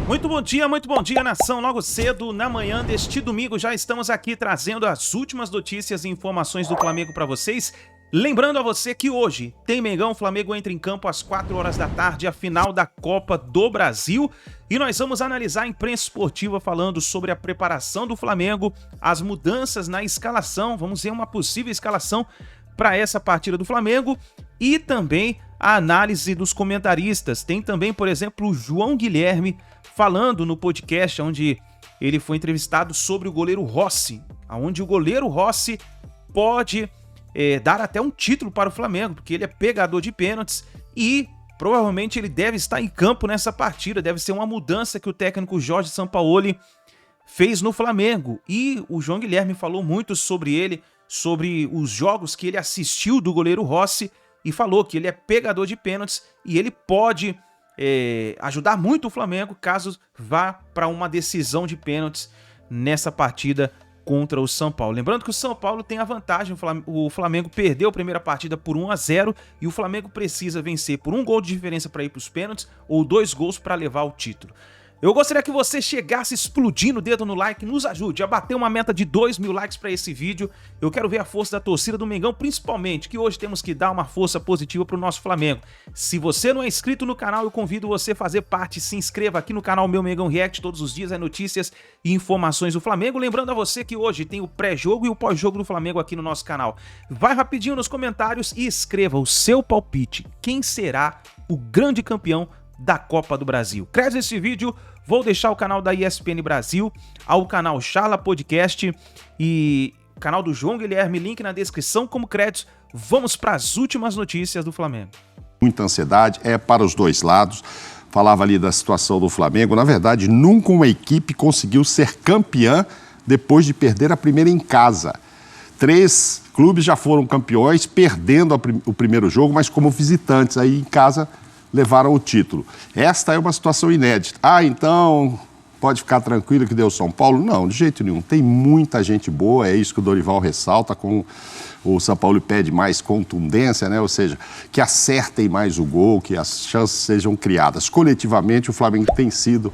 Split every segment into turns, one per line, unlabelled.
Muito bom dia, nação. Logo cedo, na manhã deste domingo, já estamos aqui trazendo as últimas notícias e informações do Flamengo para vocês. Lembrando a você que hoje tem Mengão, o Flamengo entra em campo às 4 horas da tarde, a final da Copa do Brasil. E nós vamos analisar a imprensa esportiva falando sobre a preparação do Flamengo, as mudanças na escalação, vamos ver uma possível escalação para essa partida do Flamengo e também a análise dos comentaristas. Tem também, por exemplo, o João Guilherme falando no podcast onde ele foi entrevistado sobre o goleiro Rossi, onde o goleiro Rossi pode dar até um título para o Flamengo, porque ele é pegador de pênaltis e provavelmente ele deve estar em campo nessa partida, deve ser uma mudança que o técnico Jorge Sampaoli fez no Flamengo. E o João Guilherme falou muito sobre ele, sobre os jogos que ele assistiu do goleiro Rossi e falou que ele é pegador de pênaltis e ele pode ajudar muito o Flamengo caso vá para uma decisão de pênaltis nessa partida contra o São Paulo. Lembrando que o São Paulo tem a vantagem, o Flamengo perdeu a primeira partida por 1-0 e o Flamengo precisa vencer por um gol de diferença para ir para os pênaltis ou 2 gols para levar o título. Eu gostaria que você chegasse explodindo o dedo no like, nos ajude a bater uma meta de 2.000 likes para esse vídeo. Eu quero ver a força da torcida do Mengão, principalmente, que hoje temos que dar uma força positiva para o nosso Flamengo. Se você não é inscrito no canal, eu convido você a fazer parte, se inscreva aqui no canal Meu Mengão React, todos os dias é notícias e informações do Flamengo. Lembrando a você que hoje tem o pré-jogo e o pós-jogo do Flamengo aqui no nosso canal. Vai rapidinho nos comentários e escreva o seu palpite. Quem será o grande campeão da Copa do Brasil? Créditos nesse vídeo, vou deixar o canal da ESPN Brasil, ao canal Charla Podcast e canal do João Guilherme, link na descrição como créditos. Vamos para as últimas notícias do Flamengo.
Muita ansiedade, para os dois lados. Falava ali da situação do Flamengo. Na verdade, nunca uma equipe conseguiu ser campeã depois de perder a primeira em casa. 3 clubes já foram campeões, perdendo o primeiro jogo, mas como visitantes. Aí em casa levaram o título. Esta é uma situação inédita. Então pode ficar tranquilo que deu São Paulo? Não, de jeito nenhum. Tem muita gente boa, é isso que o Dorival ressalta, com o São Paulo pede mais contundência, né? Ou seja, que acertem mais o gol, que as chances sejam criadas. Coletivamente, o Flamengo tem sido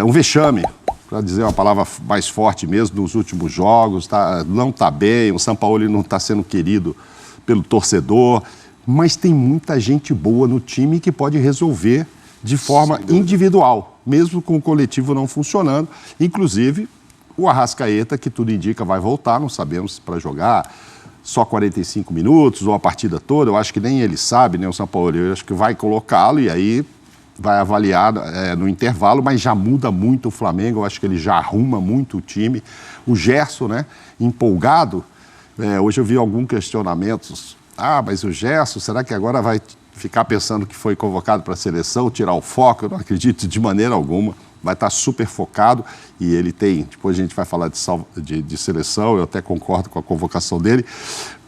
um vexame, para dizer uma palavra mais forte mesmo, nos últimos jogos. Não está bem, o São Paulo não está sendo querido pelo torcedor, mas tem muita gente boa no time que pode resolver de forma individual, mesmo com o coletivo não funcionando. Inclusive, o Arrascaeta, que tudo indica, vai voltar, não sabemos se para jogar só 45 minutos ou a partida toda. Eu acho que nem ele sabe, nem o Sampaoli. Eu acho que vai colocá-lo e aí vai avaliar no intervalo, mas já muda muito o Flamengo. Eu acho que ele já arruma muito o time. O Gerson, né, empolgado. Hoje eu vi alguns questionamentos. Mas o Gerson, será que agora vai ficar pensando que foi convocado para a seleção, tirar o foco? Eu não acredito de maneira alguma. Vai estar super focado e ele tem... Depois a gente vai falar de seleção, eu até concordo com a convocação dele.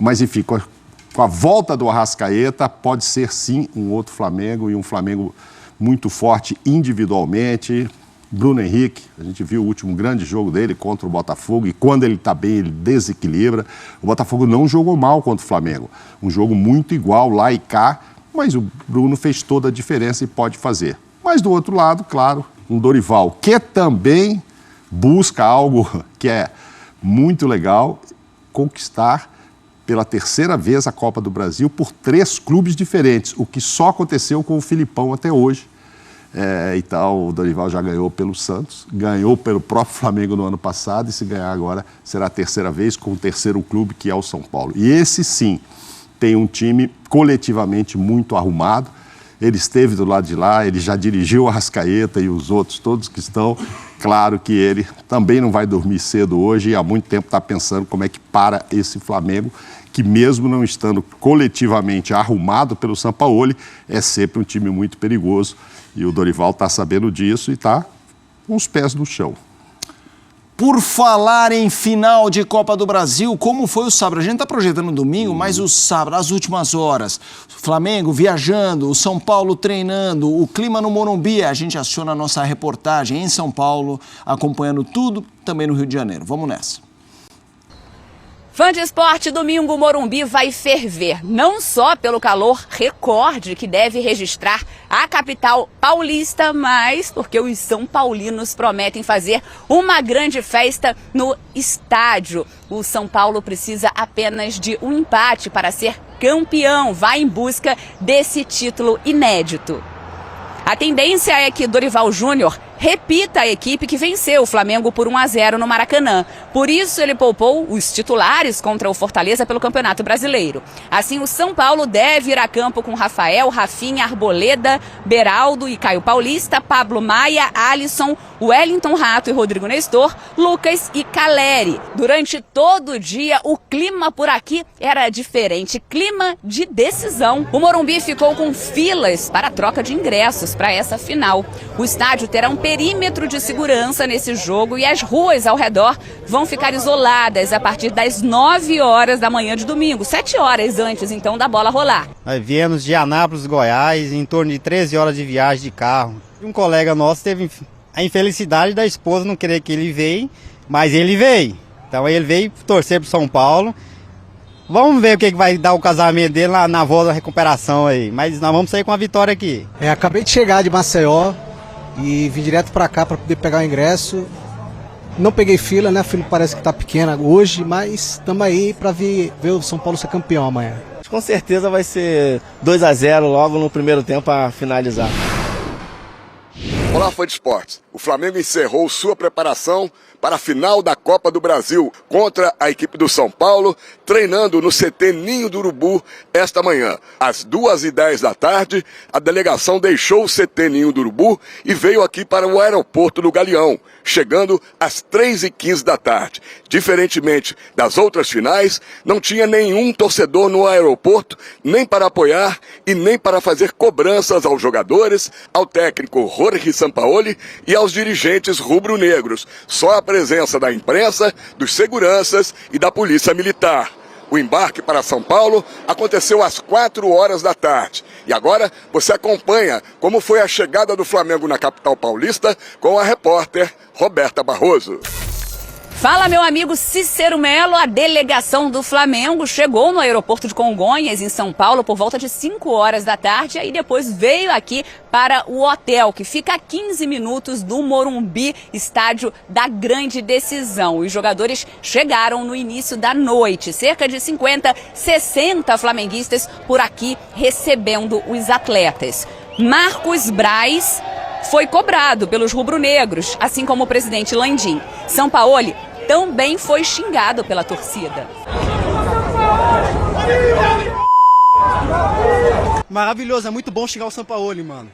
Mas, enfim, com a volta do Arrascaeta, pode ser, sim, um outro Flamengo e um Flamengo muito forte individualmente. Bruno Henrique, a gente viu o último grande jogo dele contra o Botafogo e quando ele está bem, ele desequilibra. O Botafogo não jogou mal contra o Flamengo. Um jogo muito igual lá e cá, mas o Bruno fez toda a diferença e pode fazer. Mas do outro lado, claro, um Dorival que também busca algo que é muito legal, conquistar pela 3ª vez a Copa do Brasil por 3 clubes diferentes, o que só aconteceu com o Filipão até hoje. Então, o Dorival já ganhou pelo Santos, ganhou pelo próprio Flamengo no ano passado e se ganhar agora será a 3ª vez com o 3º clube, que é o São Paulo. E esse sim, tem um time coletivamente muito arrumado. Ele esteve do lado de lá, ele já dirigiu o Arrascaeta e os outros todos que estão. Claro que ele também não vai dormir cedo hoje e há muito tempo está pensando como é que para esse Flamengo, que mesmo não estando coletivamente arrumado pelo Sampaoli, é sempre um time muito perigoso. E o Dorival está sabendo disso e está com os pés no chão.
Por falar em final de Copa do Brasil, como foi o sábado? A gente está projetando domingo, mas o sábado, as últimas horas, Flamengo viajando, o São Paulo treinando, o clima no Morumbi, a gente aciona a nossa reportagem em São Paulo, acompanhando tudo, também no Rio de Janeiro. Vamos nessa.
Fã de esporte, domingo o Morumbi vai ferver, não só pelo calor recorde que deve registrar a capital paulista, mas porque os São Paulinos prometem fazer uma grande festa no estádio. O São Paulo precisa apenas de um empate para ser campeão, vai em busca desse título inédito. A tendência é que Dorival Júnior repita a equipe que venceu o Flamengo por 1-0 no Maracanã. Por isso, ele poupou os titulares contra o Fortaleza pelo Campeonato Brasileiro. Assim, o São Paulo deve ir a campo com Rafael, Rafinha, Arboleda, Beraldo e Caio Paulista, Pablo Maia, Alisson, Wellington Rato e Rodrigo Nestor, Lucas e Caleri. Durante todo o dia, o clima por aqui era diferente, clima de decisão. O Morumbi ficou com filas para a troca de ingressos para essa final. O estádio terá um perímetro de segurança nesse jogo e as ruas ao redor vão ficar isoladas a partir das 9 horas da manhã de domingo, 7 horas antes então da bola rolar.
Nós viemos de Anápolis, Goiás, em torno de 13 horas de viagem de carro. Um colega nosso teve a infelicidade da esposa não querer que ele veio, mas ele veio. Então ele veio torcer pro São Paulo. Vamos ver o que vai dar o casamento dele na volta da recuperação aí, mas nós vamos sair com a vitória aqui.
Acabei de chegar de Maceió e vim direto para cá para poder pegar o ingresso. Não peguei fila, né? A fila parece que tá pequena hoje, mas estamos aí para ver o São Paulo ser campeão amanhã.
Com certeza vai ser 2-0 logo no primeiro tempo para finalizar.
Olá, fã de esportes. O Flamengo encerrou sua preparação para a final da Copa do Brasil contra a equipe do São Paulo, treinando no CT Ninho do Urubu esta manhã. Às 2h10 da tarde, a delegação deixou o CT Ninho do Urubu e veio aqui para o aeroporto do Galeão, chegando às 3h15 da tarde. Diferentemente das outras finais, não tinha nenhum torcedor no aeroporto, nem para apoiar e nem para fazer cobranças aos jogadores, ao técnico Jorge Sampaoli e aos dirigentes rubro-negros. Só a presença da imprensa, dos seguranças e da polícia militar. O embarque para São Paulo aconteceu às 4 horas da tarde. E agora você acompanha como foi a chegada do Flamengo na capital paulista com a repórter Roberta Barroso.
Fala, meu amigo Cícero Melo, a delegação do Flamengo chegou no aeroporto de Congonhas, em São Paulo, por volta de 5 horas da tarde, e depois veio aqui para o hotel, que fica a 15 minutos do Morumbi, estádio da grande decisão. Os jogadores chegaram no início da noite, cerca de 50, 60 flamenguistas por aqui recebendo os atletas. Marcos Braz foi cobrado pelos rubro-negros, assim como o presidente Landim. Sampaoli também foi xingado pela torcida.
Maravilhoso, é muito bom xingar o Sampaoli, mano.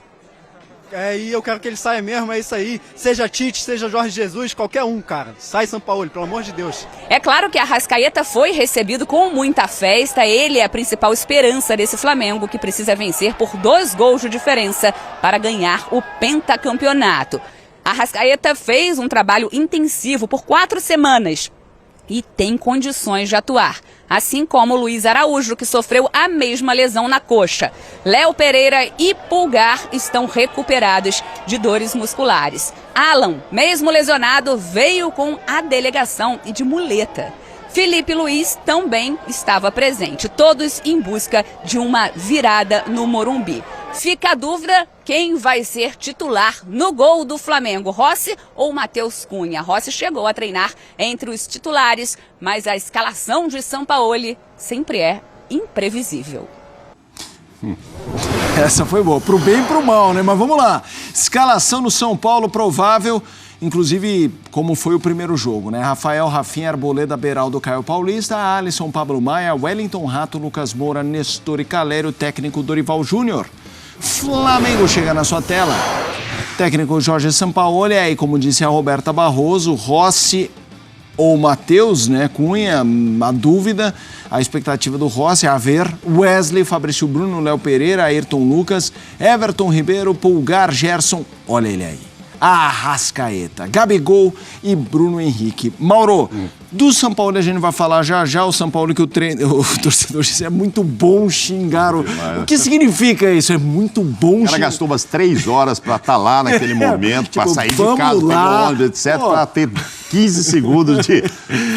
E eu quero que ele saia mesmo, é isso aí. Seja Tite, seja Jorge Jesus, qualquer um, cara. Sai Sampaoli, pelo amor de Deus.
É claro que a Arrascaeta foi recebido com muita festa. Ele é a principal esperança desse Flamengo, que precisa vencer por 2 gols de diferença para ganhar o pentacampeonato. A Arrascaeta fez um trabalho intensivo por 4 semanas e tem condições de atuar. Assim como Luiz Araújo, que sofreu a mesma lesão na coxa. Léo Pereira e Pulgar estão recuperados de dores musculares. Alan, mesmo lesionado, veio com a delegação e de muleta. Felipe Luiz também estava presente, todos em busca de uma virada no Morumbi. Fica a dúvida quem vai ser titular no gol do Flamengo, Rossi ou Matheus Cunha. Rossi chegou a treinar entre os titulares, mas a escalação de Sampaoli sempre é imprevisível.
Essa foi boa, pro bem e pro mal, né? Mas vamos lá. Escalação no São Paulo provável, inclusive como foi o primeiro jogo, né? Rafael, Rafinha, Arboleda, Beraldo, Caio Paulista, Alisson, Pablo Maia, Wellington Rato, Lucas Moura, Nestor e Caleri, o técnico Dorival Júnior. Flamengo chega na sua tela. Técnico Jorge Sampaoli, aí como disse a Roberta Barroso, Rossi ou Matheus, né? Cunha, a dúvida, a expectativa do Rossi, a ver, Wesley, Fabrício Bruno, Léo Pereira, Ayrton Lucas, Everton Ribeiro, Pulgar, Gerson, olha ele aí. Arrascaeta, Gabigol e Bruno Henrique. Mauro, Do São Paulo a gente vai falar já. O São Paulo que o torcedor disse, é muito bom xingar. O que significa isso? É muito bom xingar.
O cara gastou umas 3 horas para estar lá naquele momento, para sair de casa, pegar ônibus, etc, para ter 15 segundos de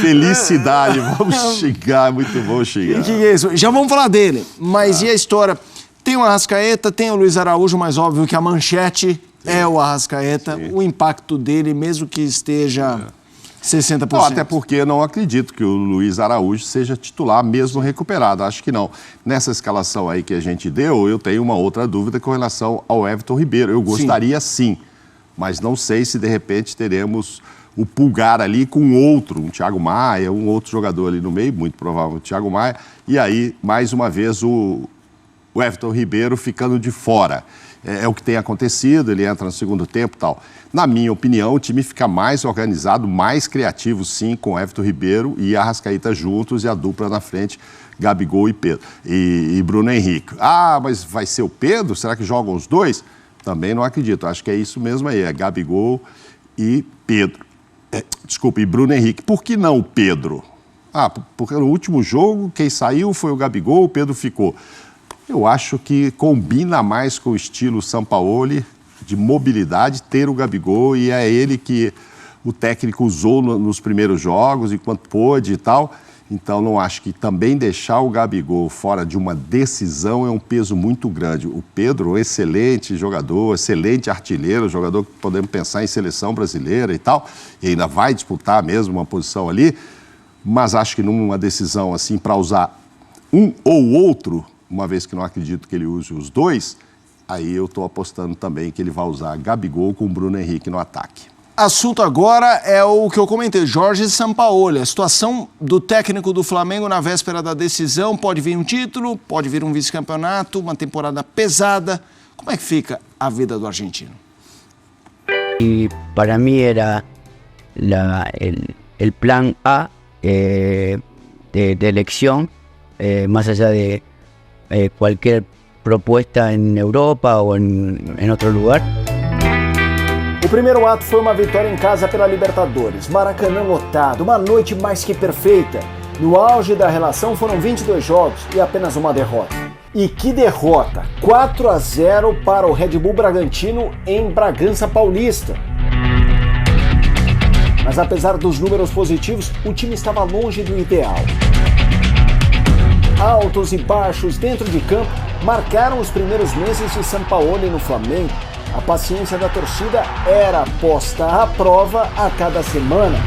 felicidade. Vamos xingar, é muito bom xingar.
Que é isso? Já vamos falar dele. Mas e a história? Tem o Arrascaeta, tem o Luiz Araújo, mas óbvio que a manchete é o Arrascaeta. Sim. O impacto dele, mesmo que esteja 60%.
Não, até porque não acredito que o Luiz Araújo seja titular mesmo recuperado. Acho que não. Nessa escalação aí que a gente deu, eu tenho uma outra dúvida com relação ao Everton Ribeiro. Eu gostaria sim, mas não sei se de repente teremos o Pulgar ali com outro, um Thiago Maia, um outro jogador ali no meio, muito provável o Thiago Maia. E aí, mais uma vez, o Everton Ribeiro ficando de fora. É o que tem acontecido, ele entra no segundo tempo e tal. Na minha opinião, o time fica mais organizado, mais criativo, sim, com Everton Ribeiro e Arrascaeta juntos e a dupla na frente, Gabigol e Pedro e Bruno Henrique. Ah, mas vai ser o Pedro? Será que jogam os dois? Também não acredito. Acho que é isso mesmo aí, é Gabigol e Pedro. E Bruno Henrique. Por que não o Pedro? Porque no último jogo, quem saiu foi o Gabigol, o Pedro ficou. Eu acho que combina mais com o estilo Sampaoli de mobilidade ter o Gabigol e é ele que o técnico usou nos primeiros jogos, enquanto pôde e tal. Então, não acho que também deixar o Gabigol fora de uma decisão é um peso muito grande. O Pedro, excelente jogador, excelente artilheiro, jogador que podemos pensar em seleção brasileira e tal, e ainda vai disputar mesmo uma posição ali, mas acho que numa decisão assim para usar um ou outro, uma vez que não acredito que ele use os dois, aí eu estou apostando também que ele vai usar Gabigol com Bruno Henrique no ataque.
Assunto agora é o que eu comentei, Jorge Sampaoli. A situação do técnico do Flamengo na véspera da decisão, pode vir um título, pode vir um vice-campeonato, uma temporada pesada. Como é que fica a vida do argentino?
E para mim era el plan A de elección, más allá de cualquier propuesta en Europa o en otro lugar.
O primeiro ato foi uma vitória em casa pela Libertadores. Maracanã lotado, uma noite mais que perfeita. No auge da relação foram 22 jogos e apenas uma derrota. E que derrota! 4-0 para o Red Bull Bragantino em Bragança Paulista. Mas apesar dos números positivos, o time estava longe do ideal. Altos e baixos dentro de campo marcaram os primeiros meses de Sampaoli no Flamengo. A paciência da torcida era posta à prova a cada semana.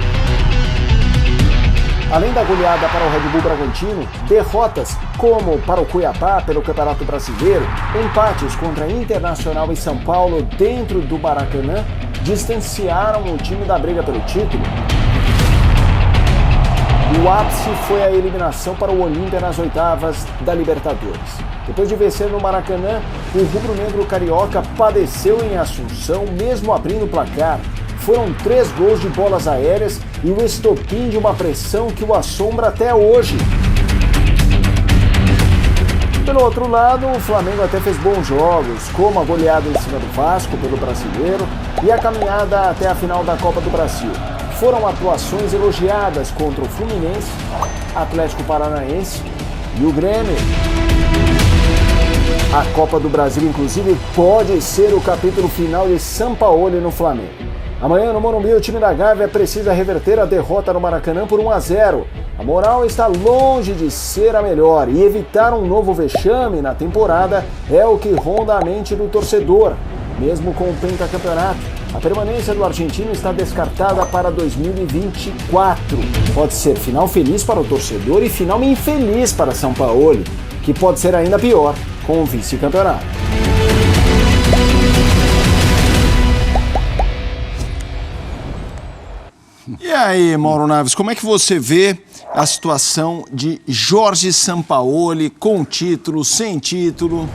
Além da goleada para o Red Bull Bragantino, derrotas como para o Cuiabá pelo Campeonato Brasileiro, empates contra Internacional e São Paulo dentro do Maracanã, distanciaram o time da briga pelo título. O ápice foi a eliminação para o Olímpia nas oitavas da Libertadores. Depois de vencer no Maracanã, o rubro-negro carioca padeceu em Assunção, mesmo abrindo o placar. Foram 3 gols de bolas aéreas e o estopim de uma pressão que o assombra até hoje. Pelo outro lado, o Flamengo até fez bons jogos, como a goleada em cima do Vasco pelo Brasileiro e a caminhada até a final da Copa do Brasil. Foram atuações elogiadas contra o Fluminense, Atlético Paranaense e o Grêmio. A Copa do Brasil, inclusive, pode ser o capítulo final de Sampaoli no Flamengo. Amanhã, no Morumbi, o time da Gávea precisa reverter a derrota no Maracanã por 1-0. A moral está longe de ser a melhor e evitar um novo vexame na temporada é o que ronda a mente do torcedor. Mesmo com o pentacampeonato, a permanência do argentino está descartada para 2024. Pode ser final feliz para o torcedor e final infeliz para Sampaoli, que pode ser ainda pior com o vice-campeonato. E aí, Mauro Naves, como é que você vê a situação de Jorge Sampaoli com título, sem título?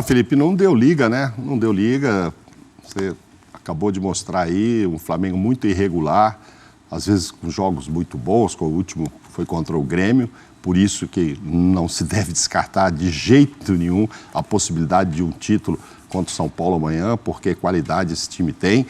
Felipe, não deu liga, né? Não deu liga. Você acabou de mostrar aí um Flamengo muito irregular, às vezes com jogos muito bons, como o último foi contra o Grêmio, por isso que não se deve descartar de jeito nenhum a possibilidade de um título contra o São Paulo amanhã, porque qualidade esse time tem.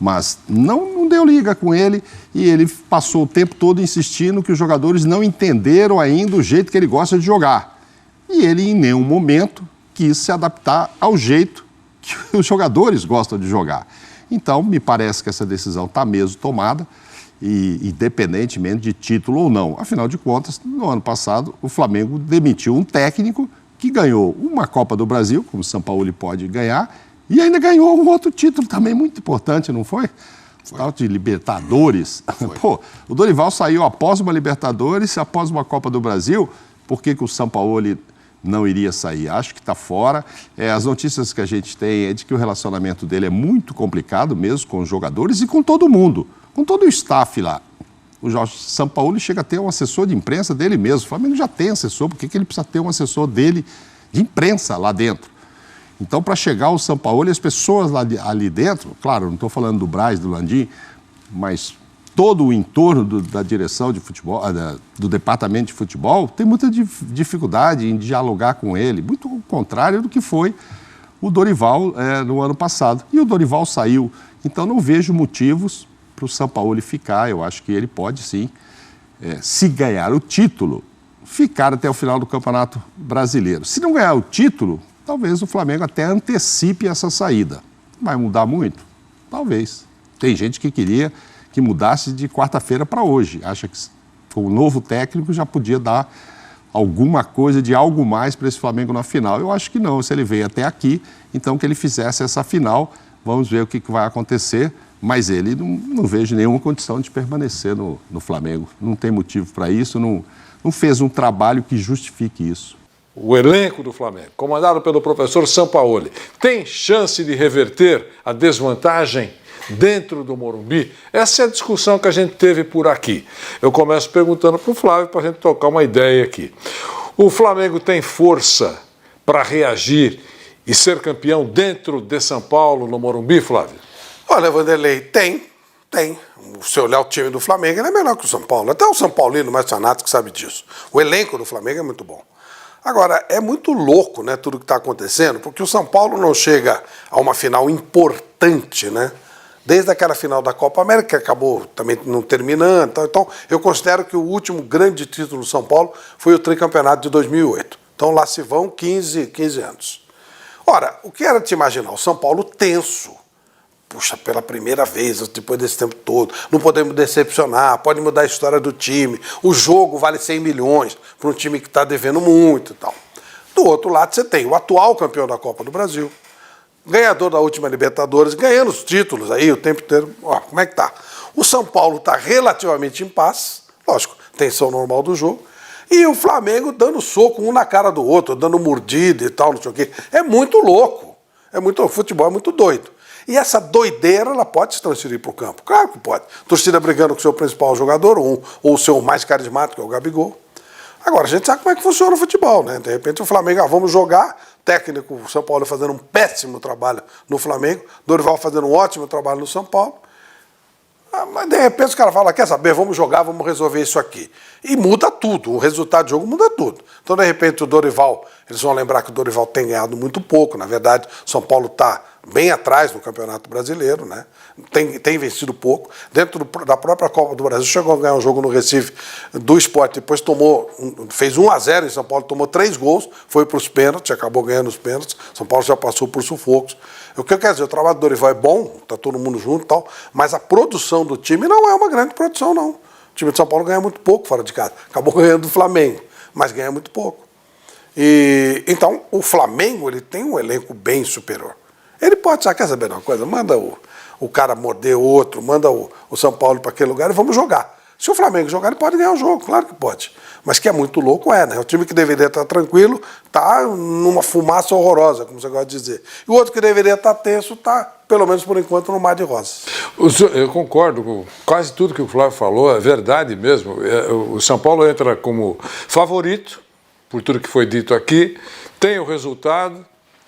Mas não deu liga com ele e ele passou o tempo todo insistindo que os jogadores não entenderam ainda o jeito que ele gosta de jogar. E ele, em nenhum momento, quis se adaptar ao jeito que os jogadores gostam de jogar. Então, me parece que essa decisão está mesmo tomada, e independentemente de título ou não. Afinal de contas, no ano passado, o Flamengo demitiu um técnico que ganhou uma Copa do Brasil, como o Sampaoli pode ganhar, e ainda ganhou um outro título também muito importante, não foi? O tal de Libertadores. Pô, o Dorival saiu após uma Libertadores, após uma Copa do Brasil. Por que o Sampaoli não iria sair? Acho que está fora. As notícias que a gente tem é de que o relacionamento dele é muito complicado mesmo com os jogadores e com todo mundo, com todo o staff lá. O Jorge Sampaoli chega a ter um assessor de imprensa dele mesmo. O Flamengo já tem assessor, por que ele precisa ter um assessor dele de imprensa lá dentro? Então, para chegar ao Sampaoli, as pessoas lá ali dentro, claro, não estou falando do Braz, do Landim, mas todo o entorno da direção de futebol, do departamento de futebol, tem muita dificuldade em dialogar com ele, muito ao contrário do que foi o Dorival no ano passado. E o Dorival saiu, então não vejo motivos para o Sampaoli ficar. Eu acho que ele pode sim, se ganhar o título, ficar até o final do Campeonato Brasileiro. Se não ganhar o título, talvez o Flamengo até antecipe essa saída. Vai mudar muito? Talvez. Tem gente que queria que mudasse de quarta-feira para hoje. Acha que com o novo técnico já podia dar alguma coisa de algo mais para esse Flamengo na final. Eu acho que não. Se ele veio até aqui, então que ele fizesse essa final. Vamos ver o que vai acontecer. Mas ele não vejo nenhuma condição de permanecer no Flamengo. Não tem motivo para isso, não fez um trabalho que justifique isso.
O elenco do Flamengo, comandado pelo professor Sampaoli, tem chance de reverter a desvantagem dentro do Morumbi? Essa é a discussão que a gente teve por aqui. Eu começo perguntando para o Flávio para a gente tocar uma ideia aqui. O Flamengo tem força para reagir e ser campeão dentro de São Paulo, no Morumbi, Flávio?
Olha, Vanderlei, tem. Se olhar o time do Flamengo, ele é melhor que o São Paulo. Até o São Paulino mais fanático sabe disso. O elenco do Flamengo é muito bom. Agora, é muito louco, né, tudo que está acontecendo, porque o São Paulo não chega a uma final importante, né? Desde aquela final da Copa América, que acabou também não terminando. Então, eu considero que o último grande título do São Paulo foi o tricampeonato de 2008. Então, lá se vão 15 anos. Ora, o que era te imaginar? O São Paulo tenso. Puxa, pela primeira vez, depois desse tempo todo, não podemos decepcionar, pode mudar a história do time, o jogo vale 100 milhões para um time que está devendo muito e tal. Do outro lado, você tem o atual campeão da Copa do Brasil, ganhador da última Libertadores, ganhando os títulos aí o tempo inteiro. Ó, como é que tá? O São Paulo está relativamente em paz, lógico, tensão normal do jogo, e o Flamengo dando soco um na cara do outro, dando mordida e tal, não sei o quê. É muito louco, o futebol é muito doido. E essa doideira, ela pode se transferir para o campo. Claro que pode. Torcida brigando com o seu principal jogador, ou o seu mais carismático, que é o Gabigol. Agora, a gente sabe como é que funciona o futebol, né? De repente o Flamengo, vamos jogar, técnico, o São Paulo fazendo um péssimo trabalho no Flamengo, Dorival fazendo um ótimo trabalho no São Paulo. Mas de repente os caras falam, quer saber, vamos jogar, vamos resolver isso aqui. E muda tudo, o resultado do jogo muda tudo. Então, de repente, o Dorival, eles vão lembrar que o Dorival tem ganhado muito pouco, na verdade, o São Paulo está bem atrás no Campeonato Brasileiro, né? Tem vencido pouco. Dentro da própria Copa do Brasil, chegou a ganhar um jogo no Recife do Sport, depois fez 1-0 em São Paulo, tomou 3 gols, foi para os pênaltis, acabou ganhando os pênaltis, São Paulo já passou por sufocos. O que eu quero dizer, o trabalho do Dorival é bom, está todo mundo junto e tal, mas a produção do time não é uma grande produção, não. O time de São Paulo ganha muito pouco fora de casa. Acabou ganhando do Flamengo, mas ganha muito pouco. Então, o Flamengo ele tem um elenco bem superior. Ele pode, quer saber de uma coisa? Manda o cara morder o outro, manda o São Paulo para aquele lugar e vamos jogar. Se o Flamengo jogar, ele pode ganhar o jogo, claro que pode. Mas que é muito louco, né? O time que deveria estar tranquilo está numa fumaça horrorosa, como você gosta de dizer. E o outro que deveria estar tenso está, pelo menos por enquanto, no mar de rosas.
Eu concordo com quase tudo que o Flávio falou, é verdade mesmo. O São Paulo entra como favorito, por tudo que foi dito aqui, tem o resultado,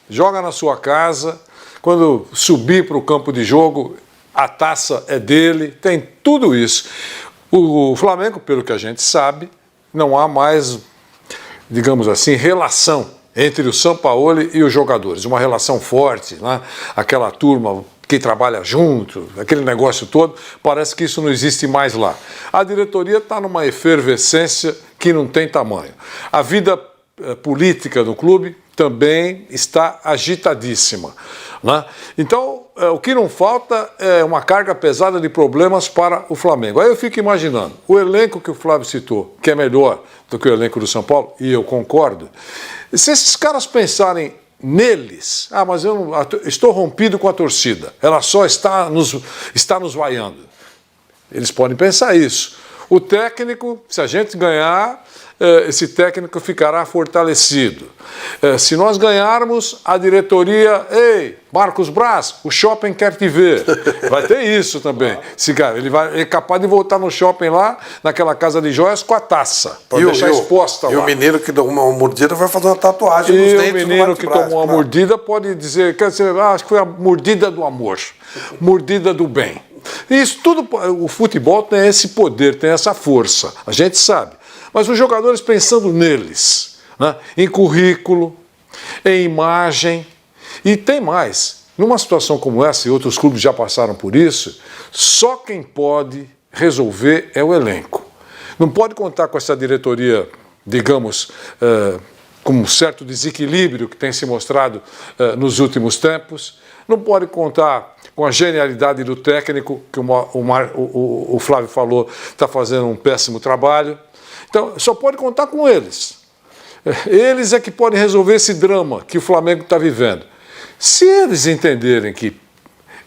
joga na sua casa, quando subir para o campo de jogo, a taça é dele, tem tudo isso. O Flamengo, pelo que a gente sabe, não há mais, digamos assim, relação entre o Sampaoli e os jogadores. Uma relação forte, né? Aquela turma que trabalha junto, aquele negócio todo, parece que isso não existe mais lá. A diretoria está numa efervescência que não tem tamanho. A vida política do clube também está agitadíssima, né? Então, o que não falta é uma carga pesada de problemas para o Flamengo. Aí eu fico imaginando, o elenco que o Flávio citou, que é melhor do que o elenco do São Paulo, e eu concordo, se esses caras pensarem neles, mas eu não, estou rompido com a torcida, ela só está nos vaiando. Eles podem pensar isso. O técnico, se a gente ganhar, esse técnico ficará fortalecido. Se nós ganharmos, a diretoria, ei, Marcos Braz, o shopping quer te ver. Vai ter isso também. Ele é capaz de voltar no shopping lá, naquela casa de joias, com a taça, para deixar exposta lá.
E o menino que deu uma mordida vai fazer uma tatuagem nos dentes.
E o menino que tomou uma mordida pode dizer, quer dizer, acho que foi a mordida do amor, mordida do bem. Isso tudo, o futebol tem esse poder, tem essa força, a gente sabe. Mas os jogadores pensando neles, né? Em currículo, em imagem, e tem mais. Numa situação como essa, e outros clubes já passaram por isso, só quem pode resolver é o elenco. Não pode contar com essa diretoria, digamos, com um certo desequilíbrio que tem se mostrado nos últimos tempos. Não pode contar com a genialidade do técnico, que o Flávio falou, está fazendo um péssimo trabalho. Então, só pode contar com eles. Eles é que podem resolver esse drama que o Flamengo está vivendo. Se eles entenderem que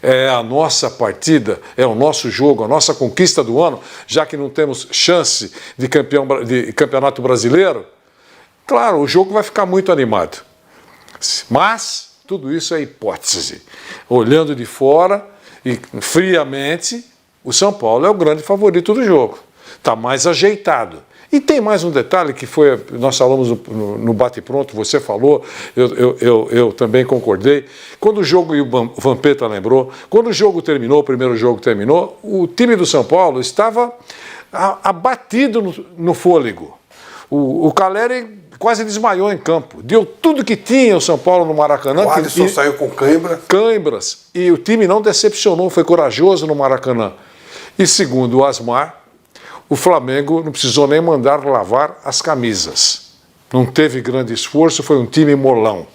é a nossa partida, é o nosso jogo, a nossa conquista do ano, já que não temos chance de campeonato brasileiro, claro, o jogo vai ficar muito animado. Mas tudo isso é hipótese. Olhando de fora e friamente, o São Paulo é o grande favorito do jogo. Está mais ajeitado. E tem mais um detalhe que foi, nós falamos no bate-pronto, você falou, eu também concordei. Quando o jogo, e o Vampeta lembrou, quando o jogo terminou, o primeiro jogo terminou, o time do São Paulo estava abatido no fôlego. O Caleri quase desmaiou em campo. Deu tudo que tinha o São Paulo no Maracanã.
O Alisson saiu com
câimbras. E o time não decepcionou, foi corajoso no Maracanã. E segundo o Asmar, o Flamengo não precisou nem mandar lavar as camisas. Não teve grande esforço, foi um time molão.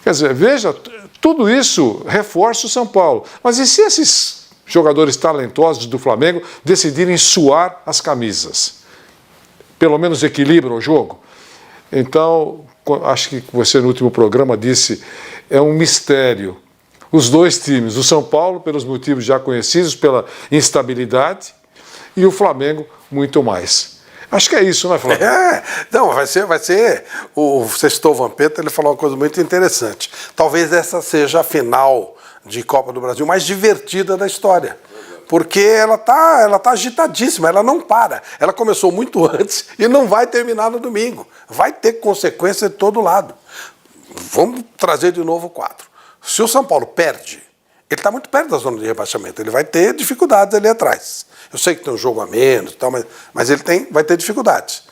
Quer dizer, veja, tudo isso reforça o São Paulo. Mas e se esses jogadores talentosos do Flamengo decidirem suar as camisas? Pelo menos equilibra o jogo? Então, acho que você no último programa disse, é um mistério. Os dois times, o São Paulo, pelos motivos já conhecidos, pela instabilidade, e o Flamengo, muito mais. Acho que é isso, né, Flávio?
Não, vai ser. O Sextou Vampeta, ele falou uma coisa muito interessante. Talvez essa seja a final de Copa do Brasil mais divertida da história. Porque ela tá agitadíssima, ela não para. Ela começou muito antes e não vai terminar no domingo. Vai ter consequência de todo lado. Vamos trazer de novo o quadro. Se o São Paulo perde, ele está muito perto da zona de rebaixamento. Ele vai ter dificuldades ali atrás. Eu sei que tem um jogo a menos, tal, mas ele vai ter dificuldades.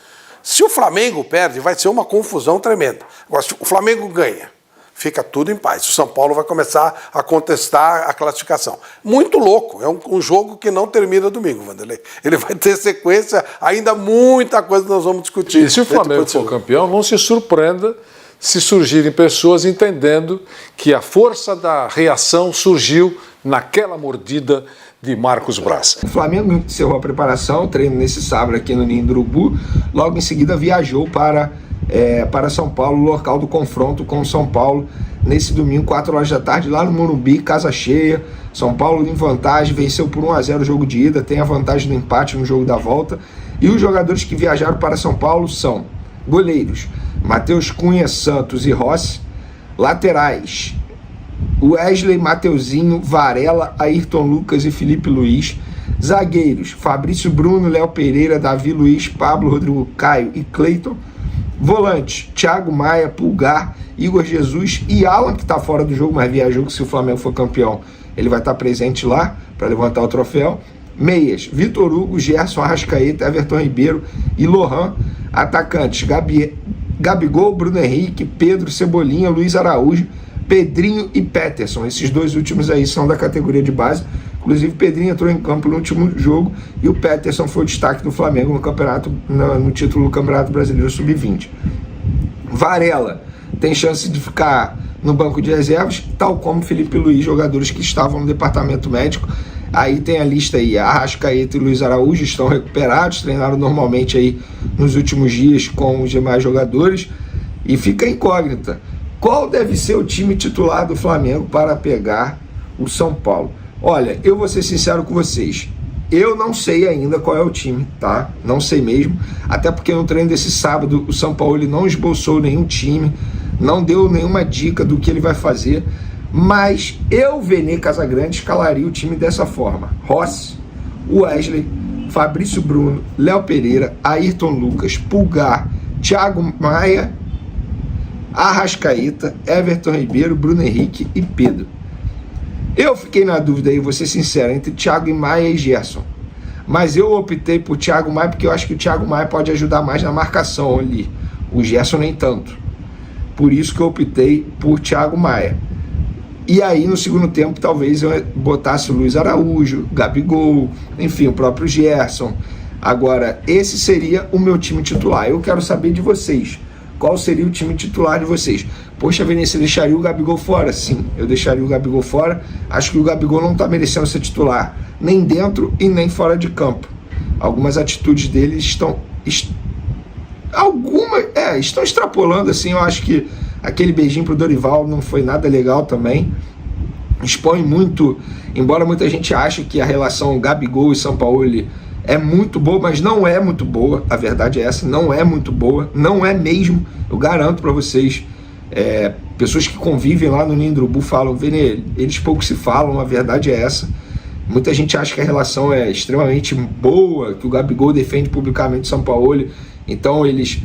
Se o Flamengo perde, vai ser uma confusão tremenda. Agora, se o Flamengo ganha, fica tudo em paz. O São Paulo vai começar a contestar a classificação. Muito louco. É um jogo que não termina domingo, Vanderlei. Ele vai ter sequência, ainda muita coisa que nós vamos discutir.
E se o Flamengo for campeão, não se surpreenda se surgirem pessoas entendendo que a força da reação surgiu naquela mordida de Marcos Braz.
O Flamengo encerrou a preparação, treino nesse sábado aqui no Ninho do Urubu, logo em seguida viajou para São Paulo, local do confronto com o São Paulo, nesse domingo, 4 horas da tarde, lá no Morumbi, casa cheia. São Paulo em vantagem, venceu por 1-0 o jogo de ida, tem a vantagem do empate no jogo da volta. E os jogadores que viajaram para São Paulo são goleiros Matheus Cunha, Santos e Rossi, laterais Wesley, Mateuzinho, Varela, Ayrton Lucas e Felipe Luiz, zagueiros Fabrício Bruno, Léo Pereira, Davi Luiz, Pablo, Rodrigo Caio e Cleiton, volantes Thiago Maia, Pulgar, Igor Jesus e Alan, que está fora do jogo, mas viajou, que se o Flamengo for campeão ele vai estar presente lá para levantar o troféu. Meias, Vitor Hugo, Gerson, Arrascaeta, Everton Ribeiro e Lohan. Atacantes, Gabigol, Bruno Henrique, Pedro, Cebolinha, Luiz Araújo, Pedrinho e Peterson. Esses dois últimos aí são da categoria de base. Inclusive, Pedrinho entrou em campo no último jogo e o Peterson foi o destaque do Flamengo no título do Campeonato Brasileiro Sub-20. Varela tem chance de ficar no banco de reservas, tal como Felipe Luiz, jogadores que estavam no departamento médico. Aí tem a lista aí, Arrascaeta e Luiz Araújo estão recuperados, treinaram normalmente aí nos últimos dias com os demais jogadores. E fica a incógnita, qual deve ser o time titular do Flamengo para pegar o São Paulo? Olha, eu vou ser sincero com vocês, eu não sei ainda qual é o time, tá? Não sei mesmo, até porque no treino desse sábado o São Paulo ele não esboçou nenhum time, não deu nenhuma dica do que ele vai fazer, mas eu, Vene Casagrande, escalaria o time dessa forma: Rossi, Wesley, Fabrício Bruno, Léo Pereira, Ayrton Lucas, Pulgar, Thiago Maia, Arrascaeta, Everton Ribeiro, Bruno Henrique e Pedro. Eu fiquei na dúvida aí, vou ser sincero, entre Thiago Maia e Gerson. Mas eu optei por Thiago Maia porque eu acho que o Thiago Maia pode ajudar mais na marcação ali. O Gerson nem tanto. Por isso que eu optei por Thiago Maia. E aí no segundo tempo talvez eu botasse o Luiz Araújo, Gabigol, enfim, o próprio Gerson. Agora, esse seria o meu time titular. Eu quero saber de vocês. Qual seria o time titular de vocês? Poxa, Vinícius, deixaria o Gabigol fora? Sim, eu deixaria o Gabigol fora. Acho que o Gabigol não está merecendo ser titular, nem dentro e nem fora de campo. Algumas atitudes dele estão extrapolando, assim. Eu acho que aquele beijinho pro Dorival não foi nada legal também. Expõe muito, embora muita gente ache que a relação Gabigol e Sampaoli é muito boa, mas não é muito boa. A verdade é essa, não é muito boa, não é mesmo. Eu garanto para vocês, pessoas que convivem lá no Ninho do Urubu falam, Vene, eles pouco se falam, a verdade é essa. Muita gente acha que a relação é extremamente boa, que o Gabigol defende publicamente o Sampaoli, então eles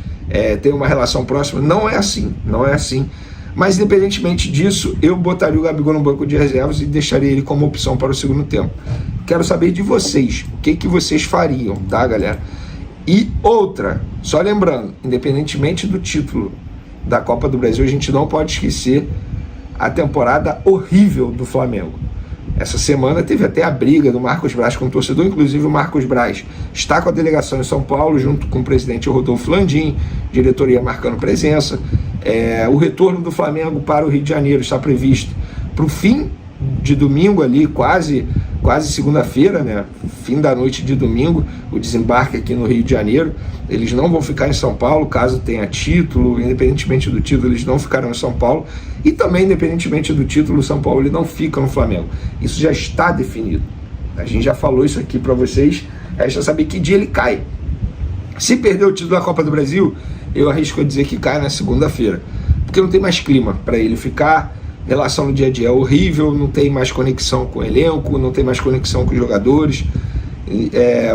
têm uma relação próxima. Não é assim, não é assim. Mas independentemente disso, eu botaria o Gabigol no banco de reservas e deixaria ele como opção para o segundo tempo. Quero saber de vocês, o que vocês fariam, tá, galera? E outra, só lembrando, independentemente do título da Copa do Brasil, a gente não pode esquecer a temporada horrível do Flamengo. Essa semana teve até a briga do Marcos Braz com o torcedor, inclusive o Marcos Braz está com a delegação em São Paulo, junto com o presidente Rodolfo Landim, diretoria marcando presença. O retorno do Flamengo para o Rio de Janeiro está previsto para o fim de domingo ali, quase segunda-feira, né? Fim da noite de domingo, o desembarque aqui no Rio de Janeiro. Eles não vão ficar em São Paulo, caso tenha título. Independentemente do título, eles não ficarão em São Paulo. E também, independentemente do título, o São Paulo ele não fica no Flamengo. Isso já está definido. A gente já falou isso aqui para vocês. Resta saber que dia ele cai. Se perder o título da Copa do Brasil, eu arrisco a dizer que cai na segunda-feira. Porque não tem mais clima para ele ficar. Relação no dia a dia é horrível, não tem mais conexão com o elenco, não tem mais conexão com os jogadores,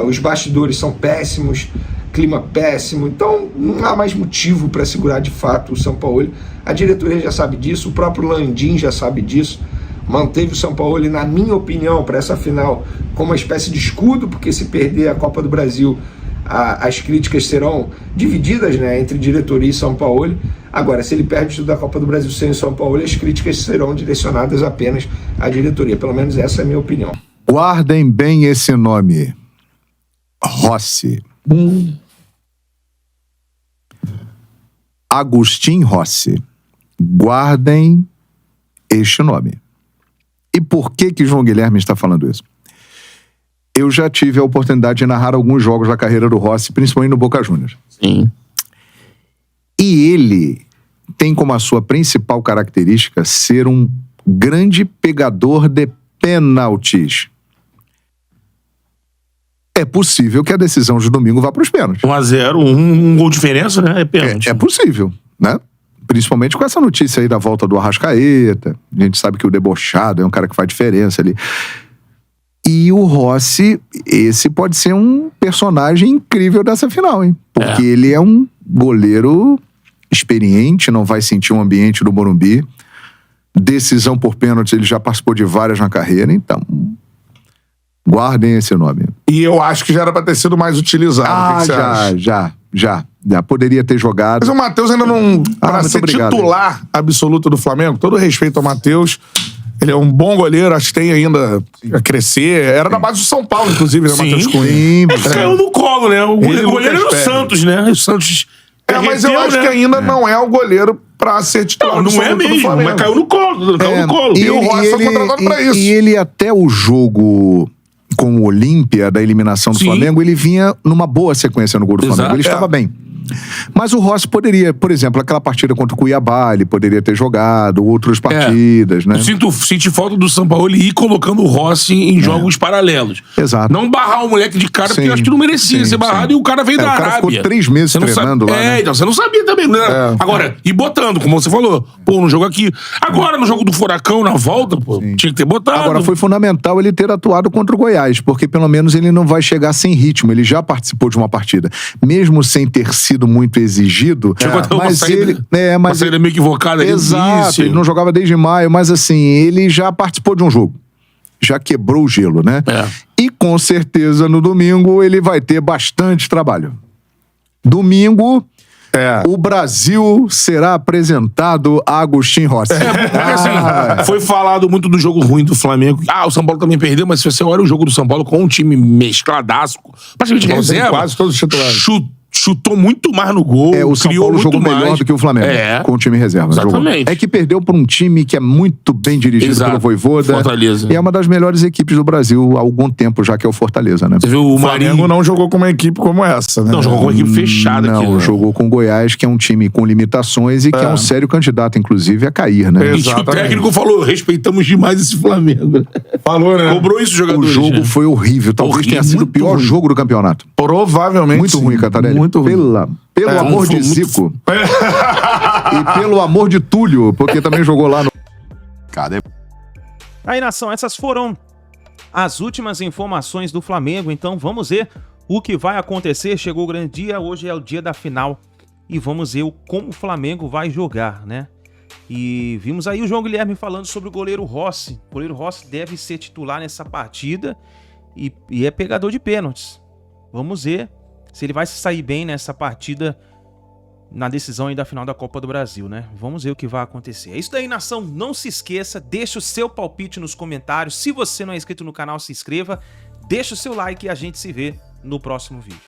os bastidores são péssimos, clima péssimo, então não há mais motivo para segurar de fato o Sampaoli. A diretoria já sabe disso, o próprio Landim já sabe disso, manteve o Sampaoli, na minha opinião, para essa final como uma espécie de escudo, porque se perder a Copa do Brasil, as críticas serão divididas, né, entre diretoria e Sampaoli. Agora, se ele perde tudo da Copa do Brasil sem o Sampaoli, as críticas serão direcionadas apenas à diretoria. Pelo menos essa é a minha opinião.
Guardem bem esse nome. Rossi. Agustin Rossi. Guardem este nome. E por que João Guilherme está falando isso? Eu já tive a oportunidade de narrar alguns jogos da carreira do Rossi, principalmente no Boca Juniors.
Sim.
E ele tem como a sua principal característica ser um grande pegador de pênaltis. É possível que a decisão de domingo vá para os pênaltis.
1-0, um gol de diferença, né? É pênalti.
É possível, né? Principalmente com essa notícia aí da volta do Arrascaeta. A gente sabe que o debochado é um cara que faz diferença ali. E o Rossi, esse pode ser um personagem incrível dessa final, hein? Porque ele é um goleiro experiente, não vai sentir o ambiente do Morumbi. Decisão por pênalti, ele já participou de várias na carreira, então guardem esse nome.
E eu acho que já era pra ter sido mais utilizado.
Já. Já poderia ter jogado.
Mas o Matheus ainda não... Para
muito
ser
obrigado.
titular absoluto do Flamengo, todo respeito ao Matheus, ele é um bom goleiro, acho que tem ainda a crescer. Era da base do São Paulo, inclusive, né,
Sim.
Matheus Cunha?
Sim,
Ele caiu no colo, né? O
Ele e o
goleiro era o
Lucas Pérez.
Santos, né? O Santos.
Mas eu
derreteu,
acho
né?
que ainda não é o goleiro pra ser titular
Não
do
é mesmo,
Flamengo.
mas caiu no colo. Caiu no colo.
E o Rossi foi contratado pra isso.
E ele até o jogo com o Olímpia, da eliminação do
Sim.
Flamengo, ele vinha numa boa sequência no gol do
Exato.
Flamengo. Ele estava bem. Mas o Rossi poderia, por exemplo, aquela partida contra o Cuiabá, ele poderia ter jogado, outras partidas, né?
Eu senti falta do São Paulo ir colocando o Rossi em jogos paralelos.
Exato.
Não barrar o moleque de cara, porque
Sim,
eu acho que não merecia
sim,
ser barrado
sim.
e o cara veio da
O cara
Arábia.
ficou 3 meses
Você não
treinando
sabe...
lá, né?
Então, você não sabia também, né? Agora, e botando, como você falou. Pô, no jogo aqui. Agora, no jogo do Furacão, na volta, pô, tinha que ter botado.
Agora, foi fundamental ele ter atuado contra o Goiás, porque pelo menos ele não vai chegar sem ritmo. Ele já participou de uma partida. Mesmo sem ter sido muito exigido,
Chegou até uma
mas
saída,
ele...
uma saída meio equivocada ali no
Exato,
início.
ele não jogava desde maio, mas assim, ele já participou de um jogo. Já quebrou o gelo, né? E com certeza no domingo ele vai ter bastante trabalho. Domingo... O Brasil será apresentado a Agustin Rossi.
Porque assim, foi falado muito do jogo ruim do Flamengo. O São Paulo também perdeu, mas se você olha o jogo do São Paulo com um time mescladaço, praticamente reserva,
quase todos os titulares.
Chutou muito mais no gol,
O São
criou
Paulo
muito
jogou
mais.
melhor do que o Flamengo, com o time reserva.
Exatamente.
Jogou. É que perdeu por um time que é muito bem dirigido
Exato.
pelo Vojvoda.
Fortaleza.
E é uma das melhores equipes do Brasil há algum tempo, já que é o Fortaleza, né?
Você viu o
Flamengo não jogou com uma equipe como essa, né?
Não, jogou com uma equipe fechada aqui.
Não,
Né?
jogou com o Goiás, que é um time com limitações e que é um sério candidato, inclusive, a cair, né?
E o técnico falou, respeitamos demais esse Flamengo.
Falou, né?
Cobrou isso o jogador.
O jogo foi horrível. Talvez tenha sido o pior jogo do campeonato.
Provavelmente.
Muito ruim, Catarelli.
Muito ruim.
Pelo amor de Zico. E pelo amor de Túlio, porque também jogou lá no...
Cara,
Aí, nação, essas foram as últimas informações do Flamengo. Então vamos ver o que vai acontecer. Chegou o grande dia, hoje é o dia da final. E vamos ver como o Flamengo vai jogar, né? E vimos aí o João Guilherme falando sobre o goleiro Rossi. O goleiro Rossi deve ser titular nessa partida e é pegador de pênaltis. Vamos ver se ele vai se sair bem nessa partida na decisão aí da final da Copa do Brasil, né? Vamos ver o que vai acontecer. É isso daí, nação. Não se esqueça, deixa o seu palpite nos comentários. Se você não é inscrito no canal, se inscreva. Deixa o seu like e a gente se vê no próximo vídeo.